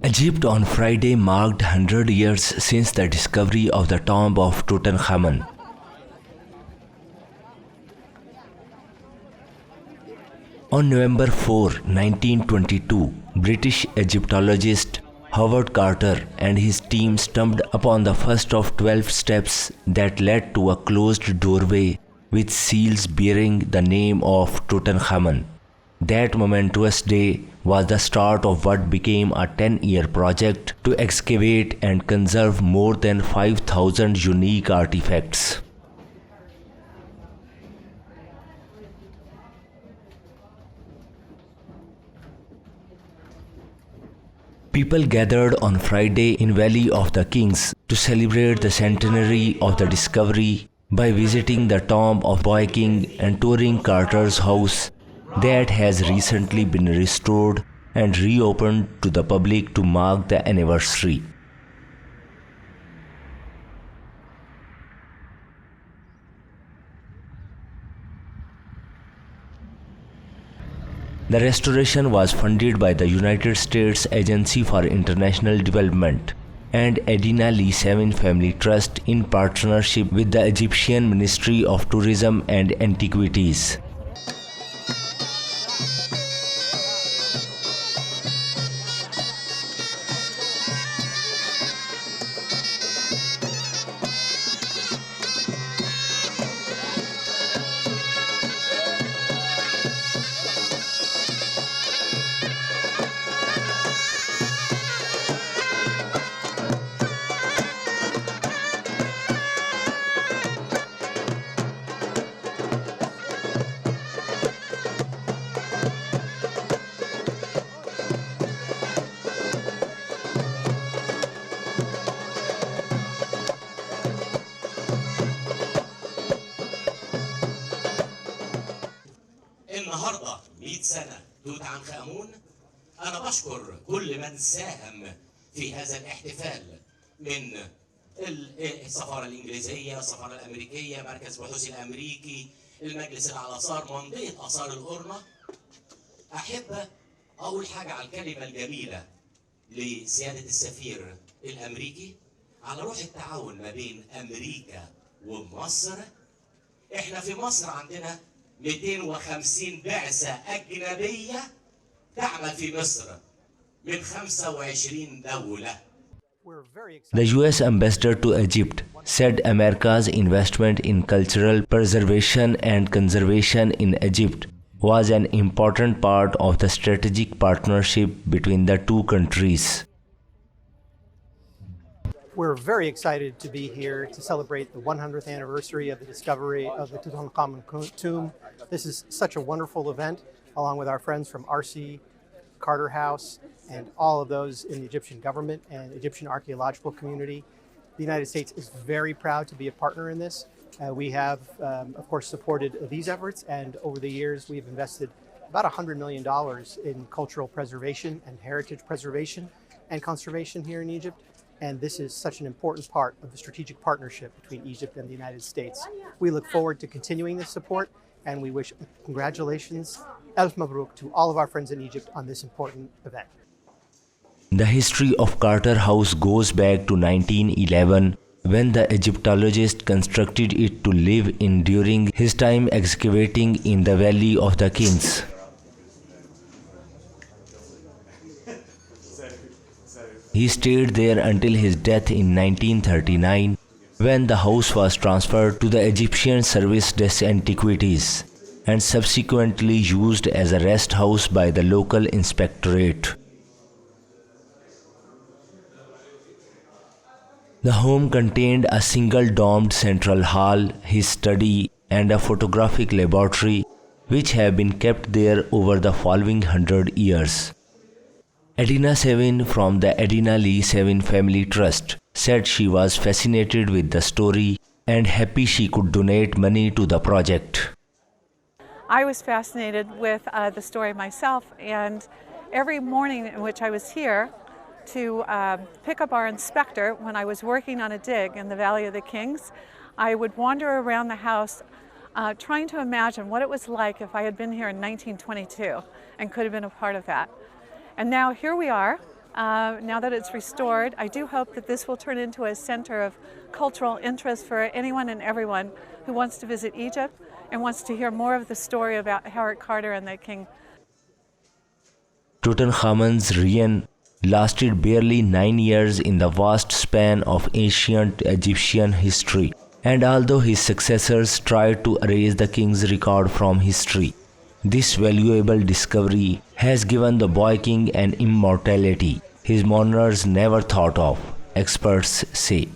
Egypt on Friday marked 100 years since the discovery of the Tomb of Tutankhamun. On November 4, 1922, British Egyptologist Howard Carter and his team stumbled upon the first of 12 steps that led to a closed doorway with seals bearing the name of Tutankhamun. That momentous day was the start of what became a 10-year project to excavate and conserve more than 5,000 unique artifacts. People gathered on Friday in Valley of the Kings to celebrate the centenary of the discovery by visiting the tomb of Boy King and touring Carter's house that has recently been restored and reopened to the public to mark the anniversary. The restoration was funded by the United States Agency for International Development and Adina Savin Family Trust in partnership with the Egyptian Ministry of Tourism and Antiquities. النهارده 100 سنة توت عنخ آمون. أنا بشكر كل من ساهم في هذا الاحتفال من السفارة الإنجليزية، السفارة الأمريكية، مركز بحوث الأمريكي، المجلس الآثار، منطقة آثار القرنة. أحب أقول حاجة على الكلمة الجميلة لسيادة السفير الأمريكي على روح التعاون ما بين أمريكا ومصر. إحنا في مصر عندنا 250 بعثة أجنبية تعمل في مصر من 25 دولة. The US ambassador to Egypt said America's investment in cultural preservation and conservation in Egypt was an important part of the strategic partnership between the two countries. We're very excited to be here to celebrate the 100th anniversary of the discovery of the Tutankhamun tomb. This is such a wonderful event, along with our friends from RC, Carter House, and all of those in the Egyptian government and Egyptian archaeological community. The United States is very proud to be a partner in this. We have, of course, supported these efforts, and over the years we've invested about $100 million in cultural preservation and heritage preservation and conservation here in Egypt. And this is such an important part of the strategic partnership between Egypt and the United States. We look forward to continuing this support, and we wish congratulations, Elf Mabruk, to all of our friends in Egypt on this important event. The history of Carter House goes back to 1911, when the Egyptologist constructed it to live in during his time excavating in the Valley of the Kings. He stayed there until his death in 1939, when the house was transferred to the Egyptian Service des Antiquities and subsequently used as a rest house by the local inspectorate. The home contained a single-domed central hall, his study, and a photographic laboratory, which have been kept there over the following 100 years. Adina Savin from the Adina Savin Family Trust said she was fascinated with the story and happy she could donate money to the project. I was fascinated with the story myself, and every morning in which I was here to pick up our inspector when I was working on a dig in the Valley of the Kings, I would wander around the house trying to imagine what it was like if I had been here in 1922 and could have been a part of that. And now here we are now that it's restored. I do hope that this will turn into a center of cultural interest for anyone and everyone who wants to visit Egypt and wants to hear more of the story about Howard Carter and the king. Tutankhamun's reign lasted barely 9 years in the vast span of ancient Egyptian history, and although his successors tried to erase the king's record from history, this valuable discovery has given the boy king an immortality his mourners never thought of, experts say.